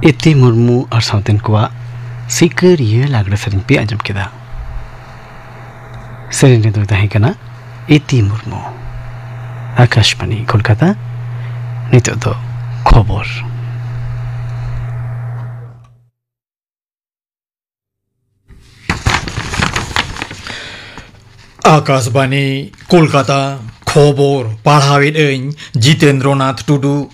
Iti Murmu ar sauten kuwa sikeriye lagra sering pi ajam kita. Sering itu tahi kana Iti Murmu. Akashbani Kolkata nito to khobor. Akashbani Kolkata khobor parhawit eun Jitendranath Tudu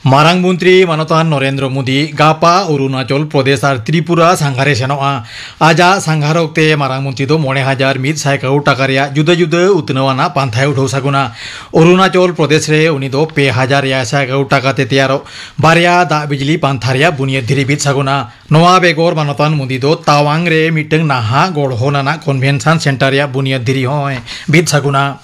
Marang Mantri Manotan Narendra Modi Gapa Arunachal Pradesh ar Tripura sanghare senoa aja sangharokte Marang Mantri do 9,000 crore taka reya juda juda utnawana panthai uthau saguna Arunachal Pradesh re uni do 2,000 crore taka te teyaro barya da bijli pantha reya buniyad dhiri bit saguna noa begor Manotan Modi do Tawang re miteng naha gorhonana convention center reya buniyad dhiri hoy bit saguna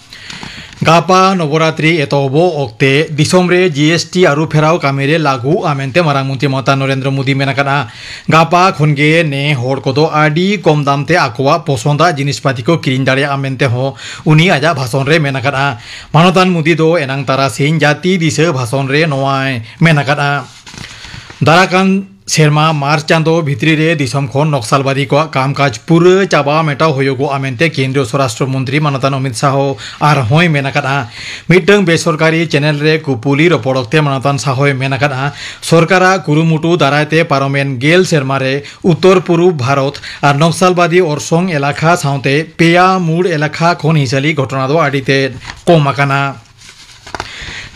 Gapa Novoratri etobo okte disomre GST aru ferao kamere lagu amente Marang Mantri Mata Narendra Modi menakana Gapa khonge ne hor kodo adi kom damte akwa posonda jinispati ko kirin daria amente ho uni aja bhason re menakana Manotan Modi do enang tara sin jati dise bhason re noai menakana Darakan Serma March chando bhitri re disam khon noksalbadi ko kamkaj pura chaba meta hoyogo amente kendriyo swarashtra mantri Manotan Amit Shah ar hoi menakana miteng besorkari channel re kupuli ropodokte Manotan Shah menakana sorkara kurumutu daraite paromen gel serma re uttor purub bharat ar noksalbadi orsong elakha saute peya mud elakha khon hisali ghotona do adite komakana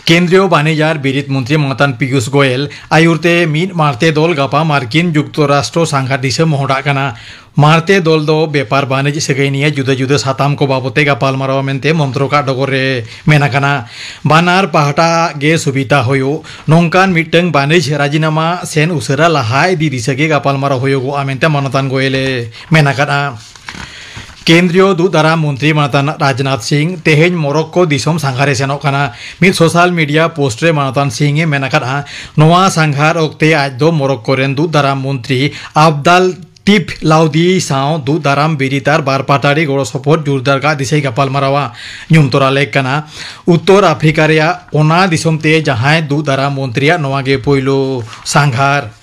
Kendriyo Banijar Birit Mantri Manotan Piyush Goyal ayurte min marte dol gapa Markin Juktorashtra Sanghar dise mohoda kana Marte dol do bepar banij sagai niya juda juda satam ko babote gapal marawa mente montro ka dogore menakana banar pahata ge subita hoyo nongkan miteng banij rajinama sen usara lahai di disage gapal marawa hoyo go amente Manotan Goyale menakana Kendriyo Dudara Mantri Manotan Rajnath Singh teheny Morocco disom sanghare senok kana mit social media post re Manotan Singh menakana noa sanghar okte aj do Morocco ren Dudara Mantri Abdal Tip Laudi sao Dudaram Biritar barpatari goro support jurdar ka disai gapal marawa nyumtora lekana Uttor Afrika rea ona disom te jahai Dudara Mantri noa ge poilo sanghar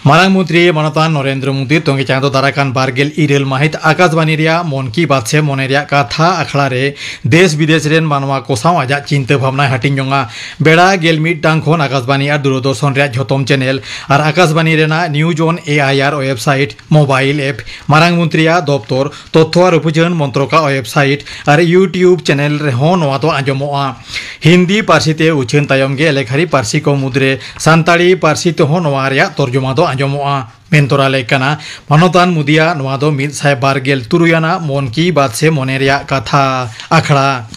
Marang Mantri Manotan Narendra Modi tonge chando darakan bargel irel mahit Akashbani rea mon ki baat se mone rea katha akhla re desh bidesh ren manwa ko saw aja chinta bhabna hatin jonga beda gel mit tang khon Akashbani ar Doordarshan rea jhotom channel ar Akashbani rena News on AIR website mobile app Marang Mantri doptor totho ar upujan montroka website ar YouTube channel re hon noa to anjomoa Hindi parsi te uchen tayom ge lekhari parsi ko mudre santali parsi te hon noa rea torjoma do anjomoa mentora lekana Manotan Modi noa do 1,203 mon ki baat se mone rea katha akhla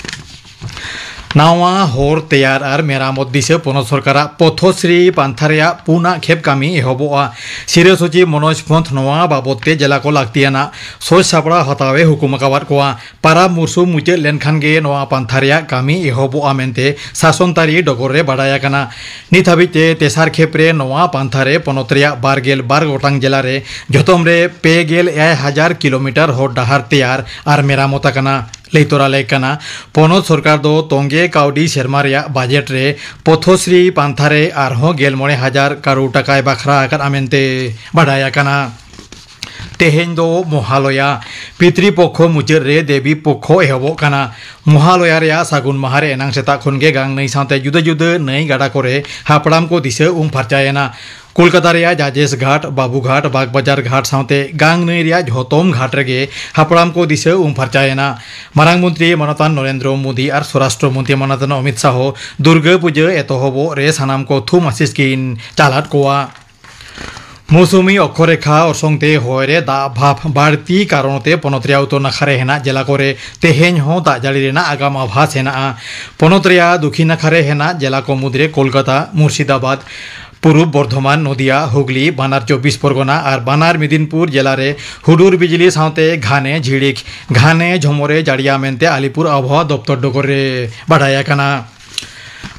Nawa hor teyar ar meramot dise ponot sorkara Pothosri panthareya puna khep kami ehoboa Sirisochi Manoj Pant noa babotte jela ko laktiana soj sapra hatawe hukumakabar koa para mursu muje lenkhan ge noa panthareya kami ehoboa mente sasontari dogore badaya kana nithabite tesar khepre noa panthare ponotreya bargel bar gotang jela re jotom re pegel 1,000 kilometer hor dahar teyar ar meramota kana leitora lekana ponot sarkar do tonge kaudi serma reya budget re Pothosri panthare arho 9,000 crore taka bakhra akar amente badaya kana teheny do Mohaloya Pitri Pokho mujher re Devi Pokho ehobo kana Mohaloya reya sagun mahare enang seta khonge gang nei saute juda juda nei gada kore hapram ko dise pharchayena Kolkata rea Jajesh Ghat, Babu Ghat, Bagbazar Ghat saute gang nei rea jhotom ghat rege hapram ko dise pharchayena Marang Mantri Manotan Narendra Modi ar Swarashtra Mantri Manotan Amit Shah Durga Puja etohobo re sanam ko thum asis kin chalat koa Musumi Okhorekha orsongte hoire da bhap barti karonote ponotria uto nakhare hena jela kore teheny ho da jali rena agam abhas hena ponotria dukhi nakhare hena jela ko mudre Kolkata Murshidabad Purub Bordhoman Nodia Hugli Banar 24 Porgona ar Banar Medinpur jela re hudur bijli saute ghane jhidik ghane jhomore jadiya mente Alipur abhawa doptor dogore badaya kana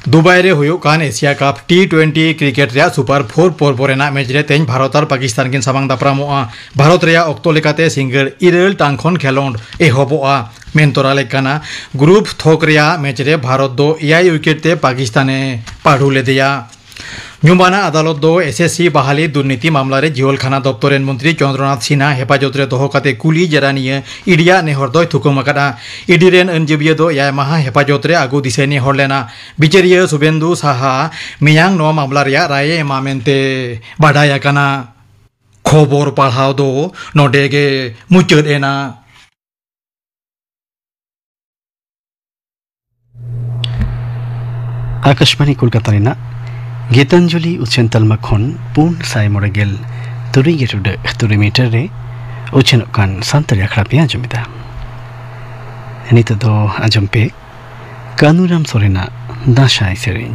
Dubai re hoyo kan Asia Cup T20 cricket rea Super 4 porborena match re teny Bharat ar Pakistan kin samang dapramoa Bharat rea okto lekate single irel tangkhon khelond ehoboa mentora lekana group thok rea match re Bharat do 6 wicket te Pakistane padhule deya ᱧᱩᱢᱟᱱᱟ ᱟᱫᱟᱞᱚᱛ ᱫᱚ SSC ᱵᱟᱦᱟᱞᱤ ᱫᱩᱨᱱᱤᱛᱤ ᱢᱟᱢᱞᱟ ᱨᱮ ᱡᱤᱣᱚᱞ ᱠᱷᱟना ᱫᱚᱯᱛᱚᱨ ᱨᱮᱱ ᱢᱚᱱᱛᱨᱤ ᱪᱚᱱᱫᱨᱚᱱᱟᱛᱷ ᱥᱤᱱᱦᱟ ᱦᱮᱯᱟᱡᱚᱛ ᱨᱮ ᱫᱚᱦᱚ ᱠᱟᱛᱮ ᱠᱩᱞᱤ ᱡᱮᱨᱟᱱᱤᱭᱟᱹ ᱤᱰᱤᱭᱟ ᱱᱮᱦᱚᱨ ᱫᱚᱭ ᱛᱷᱩᱠᱩᱢ ᱟᱠᱟᱫᱟ ᱤᱰᱤ ᱨᱮᱱ ᱟᱹᱱᱡᱟᱹᱵᱤᱭᱟᱹ ᱫᱚ 6 ᱢᱟᱦᱟ ᱦᱮᱯᱟᱡᱚᱛ ᱨᱮ ᱟᱹᱜᱩ ᱫᱤᱥᱟᱹ ᱱᱮᱦᱚᱨ ᱞᱮᱱᱟ ᱵᱤᱪᱟᱹᱨᱤᱭᱟᱹ ᱥᱩᱵᱮᱱᱫᱩ ᱥᱟᱦᱟ ᱢᱮᱭᱟᱝ ᱱᱚᱣᱟ ᱢᱟᱢᱞᱟ ᱨᱮᱭᱟᱜ ᱨᱟᱭᱮ ᱮᱢᱟ ᱢᱮᱱᱛᱮ ᱵᱟᱰᱟᱭ ᱟᱠᱟᱱᱟ ᱠᱷᱚᱵᱚᱨ ᱯᱟᱲᱦᱟᱣ ᱫᱚ ᱱᱚᱰᱮ ᱜᱮ ᱢᱩᱪᱟᱹᱫ ᱮᱱᱟ आकाशवाणी कोलकाता रेना गीतांजलि उछन तलमा खन पुन साय मोड़गेल तुरी गेटुड तुरी मीटर रे उछन कान सांतरी अखड़ा पे आजमिदा नित दो आजम पे कानूराम सोरेना दाशाय सेरेन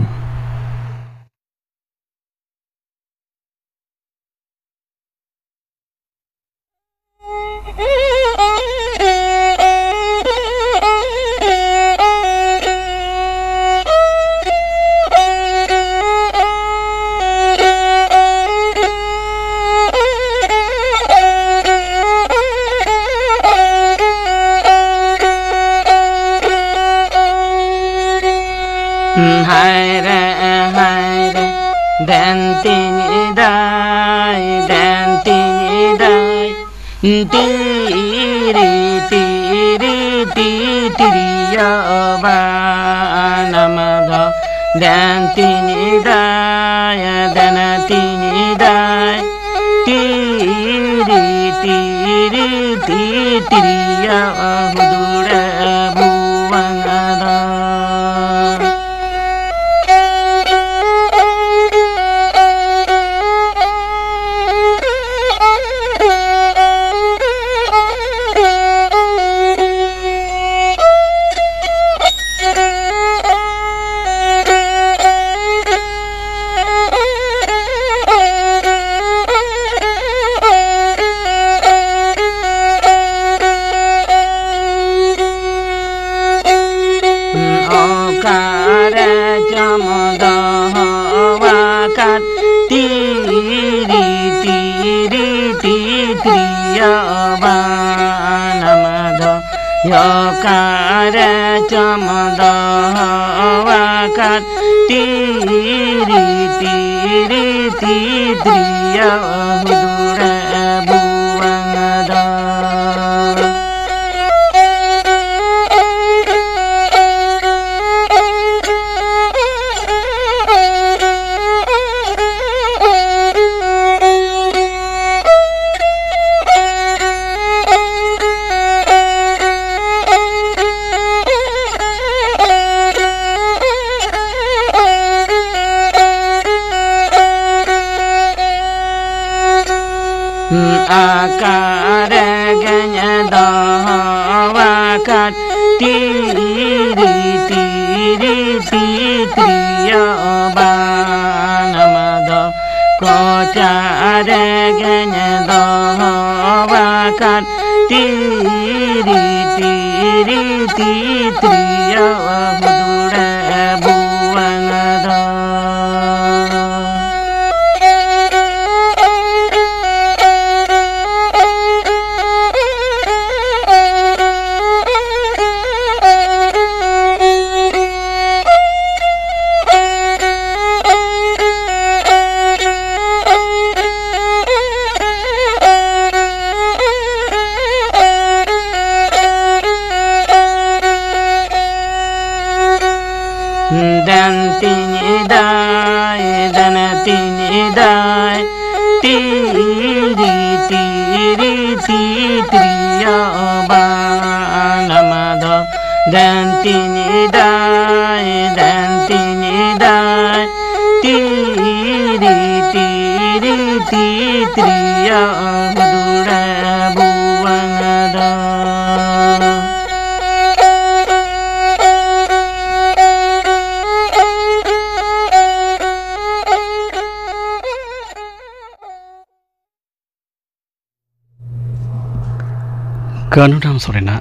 कानूराम सोरेना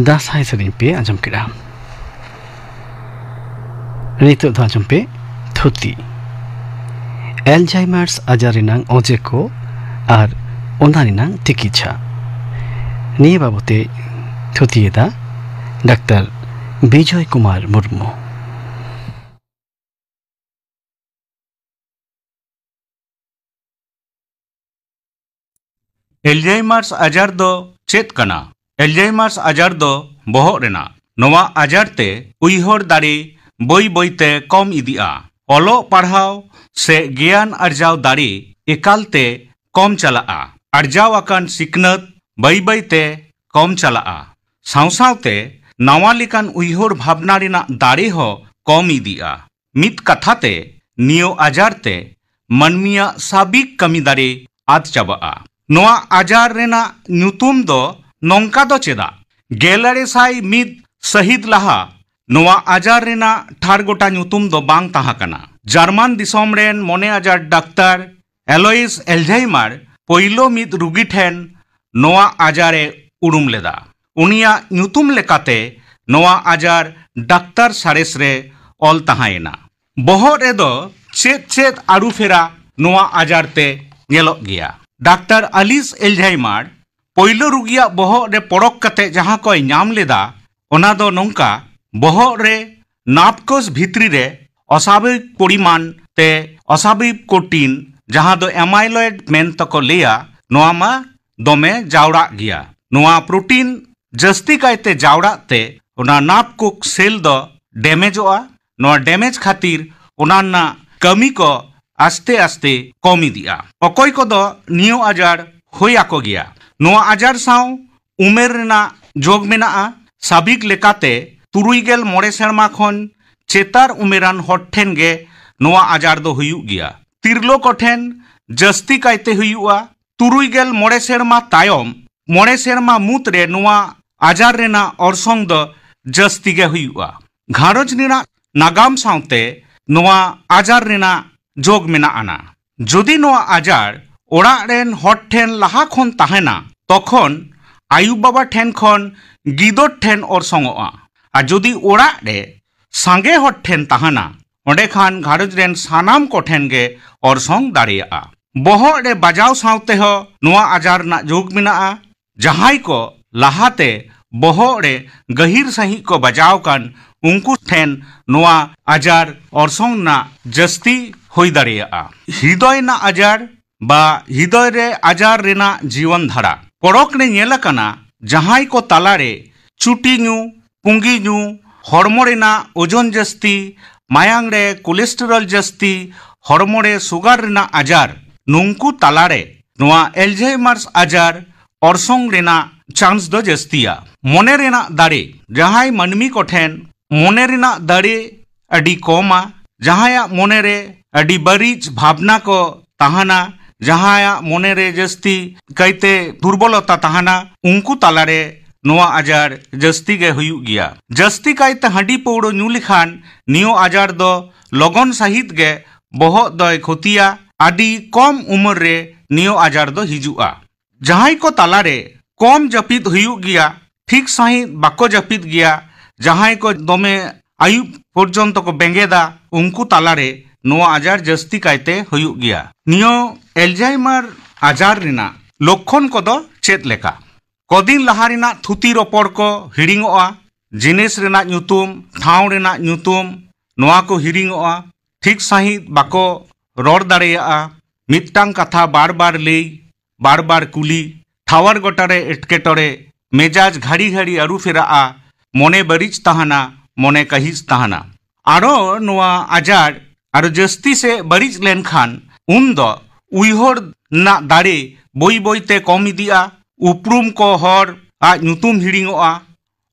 दासाय सेरेन पे आजम केड़ा नितो द आजम पे थुती एलजाइमार्स आजारिनां अजे को आर ओनारिनां तिकिछा निये बाबते थुतिएदा डाक्टर विजय कुमार मुर्मू। एल्जाइमार्स आजार दो चेत कना एल्जाइमार्स आजार दो बोहग रेना नोवा आजार ते उइहर दारे बई बईते कम इदिया ओलो पढ़ाव से ज्ञान अर्जाव दारे एकालते कम चलाआ अर्जाव आकान सिकनत बई बईते कम चलाआ सावसावते नावा लेकान उइहर भावना रेना दारे हो कम इदिया मित कथाते नियो आजारते मनमिया साबिक कमी दारे आद चाबाआ नोआ आजार रेना ᱧᱩᱛᱩᱢ दो नोंका दो चेदा गेलारे साई मिद शहीद लहा नोआ आजार रेना ठार गोटा ᱧᱩᱛᱩᱢ दो बांग ताहा कना जर्मन दिसोम रेन मोने आजार डाक्टर एलोइस एल्जाइमार पोइलो मिद रुगी ठेन नोआ आजारे उरुम लेदा उनिया ᱧᱩᱛᱩᱢ लेकाते नोआ आजार डाक्टर सारेस रे ऑल ताहायना बोहर रेदो चेत चेत आरुफेरा नोआ आजार ते ñेलोग गिया डाक्टर अलिस एल्जाइमार पोइलो रुगिया बोहर रे पड़क कते जहां कोई नाम लेदा ओना दो नोंका बोहर रे नापकोस भित्री रे असाभाविक परिमाण ते असाभाविक प्रोटीन जहां दो एमाइलॉइड मेन तको लेया नोआ मा दोमे जावड़ा गिया नोआ प्रोटीन जस्ती कायते जावड़ा ते ओना नापकोक सेल दो डैमेजोआ नोआ डैमेज खातिर ओना ना कमी को आस्ते आस्ते कमी दिया अकोय को दो नियो आजार होया को गया नोआ आजार साव उमेर रेना जोग मेनाआ साबिक लेकाते तुरुइगेल मोड़े सेरमा खन चेतार उमेरान हर ठेन गे नोआ आजार दो हुयु गया तिरलो को ठेन जस्ती कायते हुयुआ तुरुइगेल मोड़े सेरमा तायम मोड़े सेरमा मुत रे नोआ आजार रेना अरसंग दो जस्ती गे हुयुआ घारोज रेना नागाम सावते नोआ आजार रेना जोग मेना आना जदि नोआ आजार ओड़ा रेन हर ठेन लहा खन ताहेना तखन आयु बाबा ठेन खन गिदर ठेन अरसंगोआ आ जदि ओड़ा रे सांगे हर ठेन ताहाना ओंडे खान घारोज रेन सानाम को ठेन गे अरसंग दाड़ेया बोहर रे बाजाव सावते हो नोआ आजार ना जोग मेनाआ जहाई को लहाते बोहर रे गहिर सही को बजाव कान उनको ठेन नोआ आजार अरसंग ना जस्ती होई दाड़ेया हृदय ना आजार बा हृदय रे आजार रेना जीवन धारा पड़क ने नेलकना जहाई को तालारे चुटी न्यू पुंगी न्यू हड़मो रेना ओजन जस्ती मायांग रे कोलेस्टेरल जस्ती हड़मो रे सुगार रेना आजार नुंकु तालारे नोआ एल्जाइमार्स आजार अरसंग रेना चांस दो जस्तिया मोने रेना दाड़े जहाई मनमी को ठेन मोने रेना दाड़े अडी कोमा जहाया मोने रे अडी बरीज भावना को ताहाना जहाया मोने रे जस्ती कईते दुर्बलता ताहाना उनको तालारे नोआ आजार जस्ती गे हुयु गिया जस्ती कईते हांडी पौड़ो ᱧᱩ लिखान नियो आजार दो लगन सहित गे बोहत दय खोतिया आडी कम उम्र रे नियो आजार दो हिजुआ जहाई को तालारे कम जपित हुयु गिया ठीक सहित बाको जपित गिया जहाई को दोमे आयु पर्यंत को बेंगेदा उनको तालारे नोआ आजार जस्ती कायते हुयु गिया नियो एल्जाइमार आजार रेना लक्षण को दो चेत लेका कदिन लहा रेना थुती रोपड़ को हिड़िंगोआ जिनिस रेना ᱧᱩᱛᱩᱢ ठाव रेना ᱧᱩᱛᱩᱢ नोआ को हिड़िंगोआ ठीक सहित बाको रोड़ दाड़ेया मिदटांग कथा बार बार लई बार बार कुली ठावर गोटारे एटकेटोरे मेजाज घाड़ी घाड़ी आरु फेराआ मोने बरीज ताहाना मोने कहिस ताहाना आरो नोआ आजार आरो जस्ती से बरीज लेनखान उन दो उइहर ना दाड़े बई बईते कम इदिया उपरूम को हर आज ᱧᱩᱛᱩᱢ हिड़िंगोआ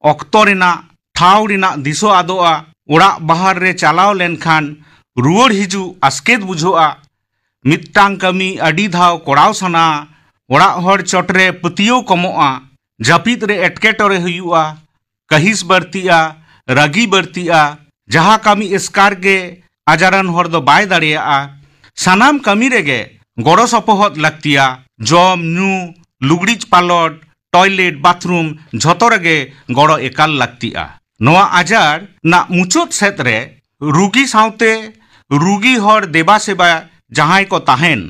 ऑक्तो रेना ठाव रेना दिसो आदोआ ओड़ा बाहर रे चलाव लेनखान रुआड़ हिजू आस्केत बुझोआ मिदटांग कमी अडी धाव कोड़ाव सना ओड़ा हर चोटरे पतियो कमोआ जापित रे एटकेटोरे हुयुआ कहिस बरतिया रागी बरतिया जहा कमी एस्कार गे आजारान हर दो बाय दाड़ेया सानाम कमी रेगे गड़ो सपोहद लगतिया जम न्यू लुगड़ीज पालट टॉयलेट बाथरूम झतो रेगे गड़ो एकाल लगतिया नोआ आजार ना मुचोत सेत रे रुगी सावते रुगी हर देबा सेबा जहाई को ताहेन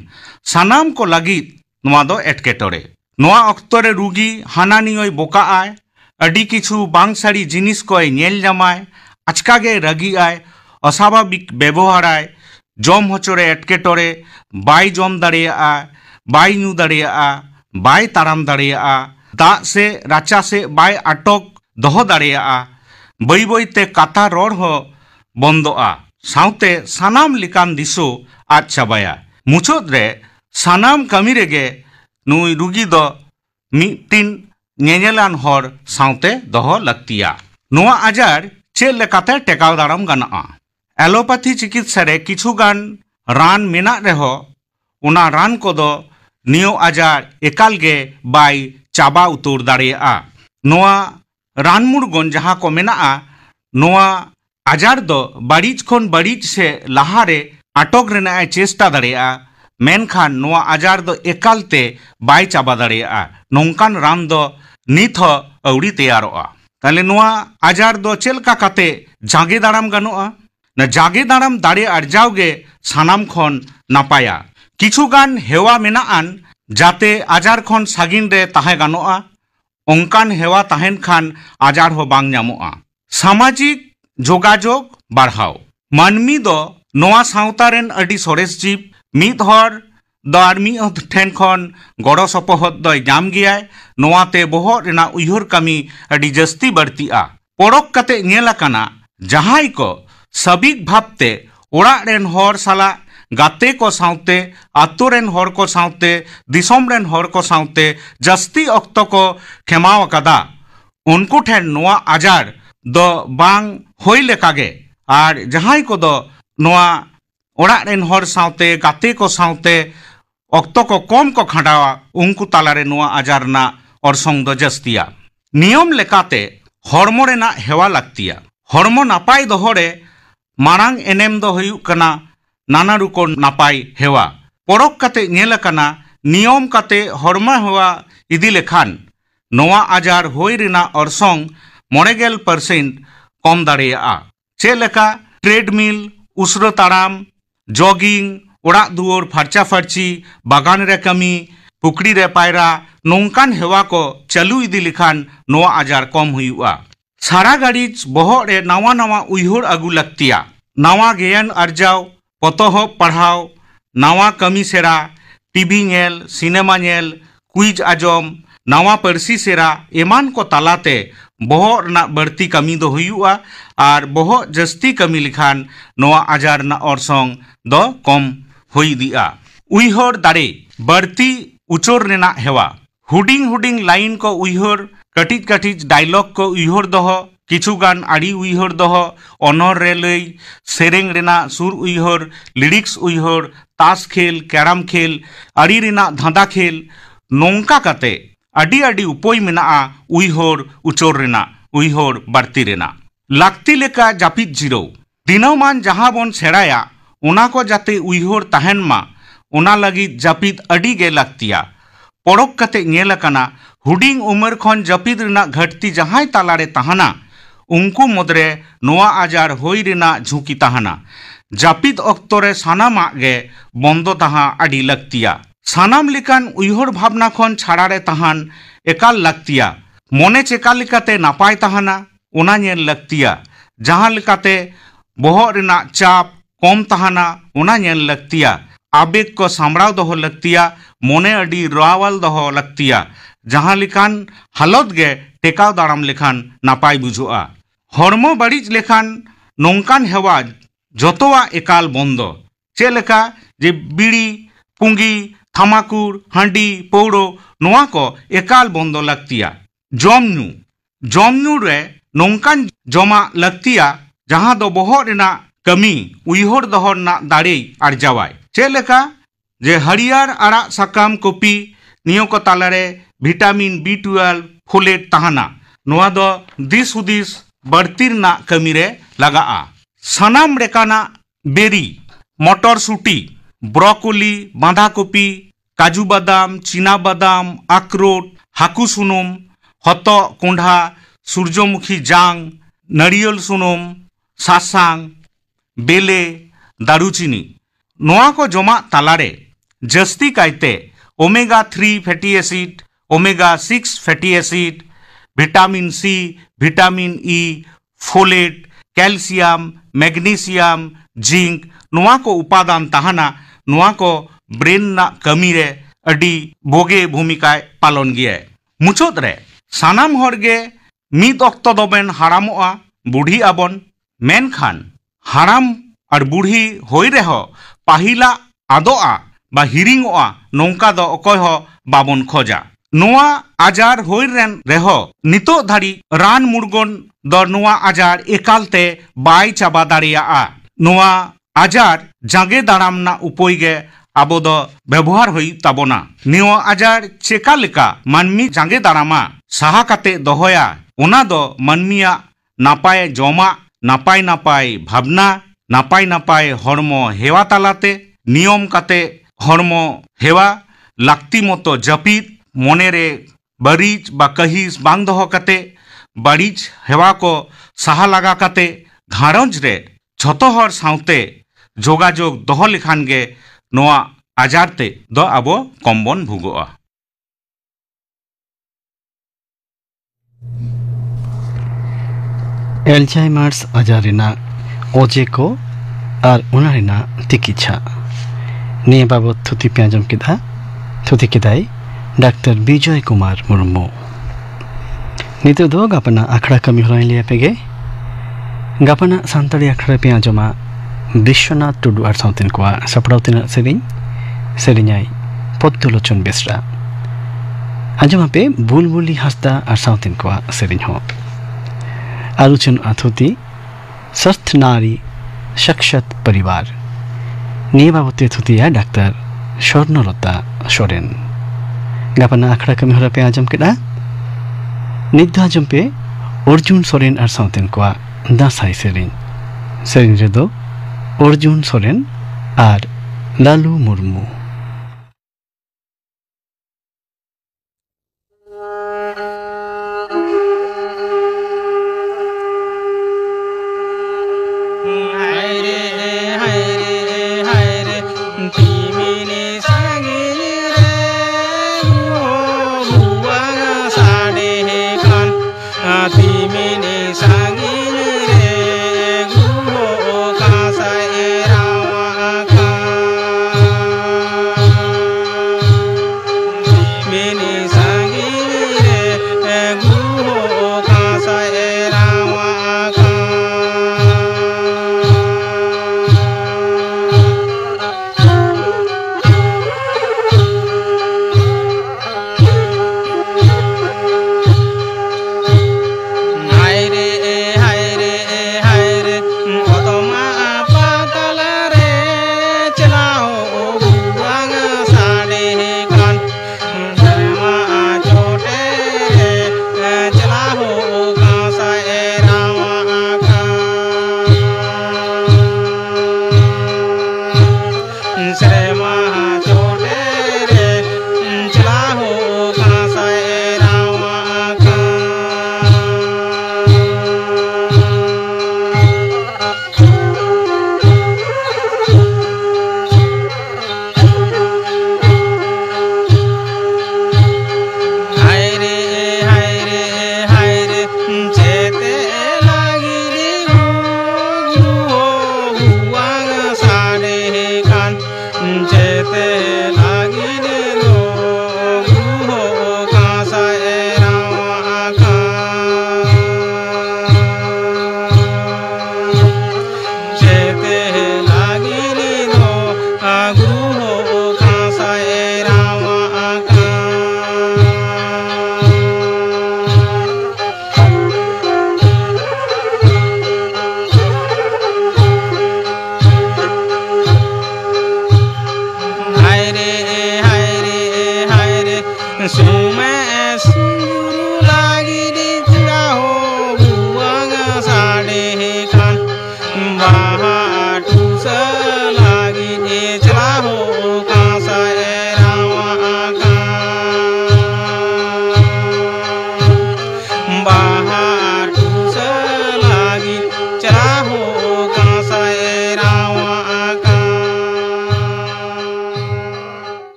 सानाम को लागित नोआ दो एटकेटोरे नोआ अक्तो रे रुगी हाना नियोय बोकाआय अडी किछु बांग साड़ी जिनिस कोय नेल जामाय आचकागे रागी आय असाभाविक व्यवहाराय जम हचोरे एटकेटोरे बाय जम दाड़ेया बाय ᱧᱩ दाड़ेया बाय ताराम दाड़ेयाआ दाग से राचा से बाय आटक दोहो दाड़ेयाआ बई बईते काता रोड़ हो बंदोआ साउते सानाम लिकान दिसो आद चाबाया मुचोद रे सानाम कमी रेगे नुई रुगी दो मिटिन नेनेलान हर साउते दोहो लक्तिया नोआ आजार चेल लेकाते टेकाव दाराम गानाआ एलोपैथी चिकित्सा रे किछुगान रान मेना रेहो उना रान कोदो नियो आजार एकाल गे बाय चाबा उतुर दाड़ेयाआ नोआ रान मुरगन जहां को मेनाआ नोआ आजार दो बाड़ीज खन बाड़ीज से लहारे आटक रेना चेष्टा दाड़ेयाआ मेनखान नोआ आजार दो एकालते बाय चाबा दाड़ेयाआ नोंकान रान दो नित हो अवड़ी तैयारोआ ताले नोआ आजार दो चेलका काते जागे दाड़ाम गानोआ ना जागे दाड़ाम दाड़े आरजावगे सानाम खन नापाया किछुगान हेवा मेनाआन जाते आजार खन सागिन रे ताहे गानोआ ओंकान हेवा ताहेन खान आजार हो बांग ᱧᱟᱢᱚᱜᱼᱟ सामाजिक जोगाजोग बाढ़ाव मानमी दो नोआ सावता रेन अडी सोरेस जीव मिद हर दो आर मिद हर ठेन खन गड़ो सपोहद दो ᱧᱟᱢ गियाय नोआते बोहर रेना उयहर कमी अडी जस्ती बढ़तीआ पड़क कते ᱧᱮᱞ आकाना जहाई को सबिक भावते ओड़ा रेन हर साला गाते को सावते आतो रेन हर को सावते दिसोम रेन हर को सावते जस्ती अक्तो को खेमाव कदा उनको ठेन नोआ आजार दो बांग होई लेकागे आर जहाई को दो नोआ ओड़ा रेन हर सावते गाते को सावते अक्तो को कम को खंडावा उनको तालारे नोआ आजार ना अरसंग दो जस्तिया नियम लेकाते हरमो रेना हेवा लगतिया हरमो नापाय दोहरे मारांग एनेम दो हुयुग कना नाना रुको नापाय हेवा पड़क कते ᱧᱮᱞ आकाना नियम कते हरमा हेवा इदी लेखान नोआ आजार होई रेना अरसंग 90% कम दाड़ेयाआ चेलेका ट्रेडमिल उसरो ताड़ाम जॉगिंग ओड़ा दुआर फार्चा फार्ची बागान रे कमी पुकड़ी रे पायरा नोंकान हेवा को चालू इदी लेखान नोआ आजार कम हुयुआ सारा गाड़ीज बोहर रे नावा नावा उयहर आगु लगतिया नावा ज्ञान अर्जाव पतोहब पढ़ाव नावा कमी सेरा टीवी नेल सिनेमा नेल क्विज आजम नावा पारसी सेरा एमान को तालाते बोहर ना बढ़ती कमी दो हुयुआ आर बोहर जस्ती कमी लिखान नोआ आजार ना अरसंग दो कम हुई दिया उयहर दाड़े बढ़ती उचोर रेना हेवा हुडिंग हुडिंग लाइन को उयहर कटिज कटिज डायलॉग को उयहर दोहो किछुगान आड़ी उयहर दोहो अनर रे लई सेरेंग रेना सुर उयहर लिरिक्स उयहर तास खेल कैरम खेल आड़ी रेना धांधा खेल नोंका कते आड़ी आड़ी उपोय मेनाआ उयहर उचोर रेना उयहर बाड़ती रेना लागती लेका जापिद जिरो दिनमान जहां बोन सेड़ाया ओना को जाते उयहर ताहेन मा ओना लगी जापिद आड़ी गे लागतिया पड़क कते ᱧᱮᱞ आकाना हुडिंग उमर खन जापिद रेना घटती जहां तालारे ताहाना उनको मुद्रे नोआ आजार होई रेना झुंकी ताहाना जापिद अक्तोरे सानामा गे बंदो ताहा आड़ी लगतिया सानाम लिकान उयहर भावना खन छाड़ारे ताहान एकाल लगतिया मोने चेका लिकाते नापाय ताहाना ओना ᱧᱮᱞ लगतिया जहां लिकाते बोहर रेना चाप कम ताहाना ओना ᱧᱮᱞ लगतिया आवेग को सामड़ाव दोहो लगतिया मोने अडी रावल दोहो लगतिया जहां लिखान हालत गे टेकाव दाड़ाम लेखान नापाय बुझुआ हरमो बाड़ीज लेखान नोंकान हेवा जतोआ एकाल बंदो चेलेका जे बीड़ी पुंगी थामाकुर हांडी पौड़ो नोआ को एकाल बंदो लगतिया जमनु रे नोंकान जमा लगतिया जहां दो बोहर रेना कमी उयहर दोहर ना दाड़े आरजावाय चेलेका जे हरियर आड़ा साकाम कॉपी नियो को तालारे विटामिन B12 फोलेट ताहाना नोआ दो दिस हुदिस बढ़ती ना कमी रे लगाआ सानाम रेकाना बेरी मटर सुटी ब्रोकोली बांधा कॉपी काजू बादाम चीना बादाम आखरोट हाकू सुनुम हतो कोंढा सूर्यमुखी जांग नारियल सुनुम सासांग बेले दारुचीनी नोआ को जमा तालारे जस्ती कायते omega 3 fatty acid omega 6 fatty acid vitamin C vitamin E folate calcium magnesium zinc नोआ को उपादान ताहाना नोआ को ब्रेन ना कमी रे अडी बोगे भूमिका पालन गे मुचोद रे सानाम हरगे मिद ऑक्तो दोबेन हारामोआ बुढ़ी आबन मेनखान हाराम और बुढ़ी होई रेहो पाहिला आदोआ बा हिरिंगोआ नोंका दो अकोय हो बाबन खोजा नोआ आजार होई रेन रेहो नितो धाड़ी रान मुर्गन दो नोआ आजार एकालते बाय चाबा दाड़ियाआ नोआ आजार जागे दाड़ामना उपाय गे आबो दो व्यवहार होई ताबोना नियो आजार चेका लेका मानमी जागे दाड़ामा साहा काते दोहोया ओना दो मानमिया नापाय जोमा नापाय नापाय भावना नापाय नापाय हरमो हेवा तालाते नियम काते हरमो हेवा लाक्ति मतो जपित मोनेरे बरीज बा कहिस बांग दोहो काते बारीज हेवा को साहा लगा काते घारंज रे झोतो हर साउते जोगाजोग दोहो लेखान गे नोआ आजारते दो आबो कम्बन भुगोआ एल्जाइमार्स आजारिना ओजे को और उनारिना तिकिछा निये बाबत थुति प्याजम किदा थुति किदाई डॉक्टर विजय कुमार मुर्मू नितो दो गापना आखड़ा कमी होराई लिया पेगे गापना सांताड़ी आखड़ा प्याजमा विश्वनाथ टुडू और साउतिन को सपड़ाउतिन सेरिኛই पद्दलोचन बेसरा आजमा पे बुलबुली हस्ता और साउतिन को सेरिñ हो आलोचन अथुति स्वस्थ नारी सक्षत परिवार निये बाबते थुतिया डॉक्टर स्वर्णलता सोरेन गापना आखड़ा कमी होरा पे आजम केदा निद्दा आजम पे अर्जुन सोरेन और साउतिन को दासाई सेरिñ रे दो अर्जुन सोरेन और लालू मुर्मू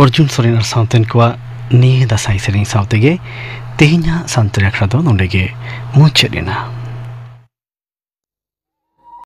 अर्जुन सोरेन और साउतेन को निये दासाई सेरिङ साउतेगे तेहिना सान्तरे आखड़ा दो नोंडेगे मुचेरिना।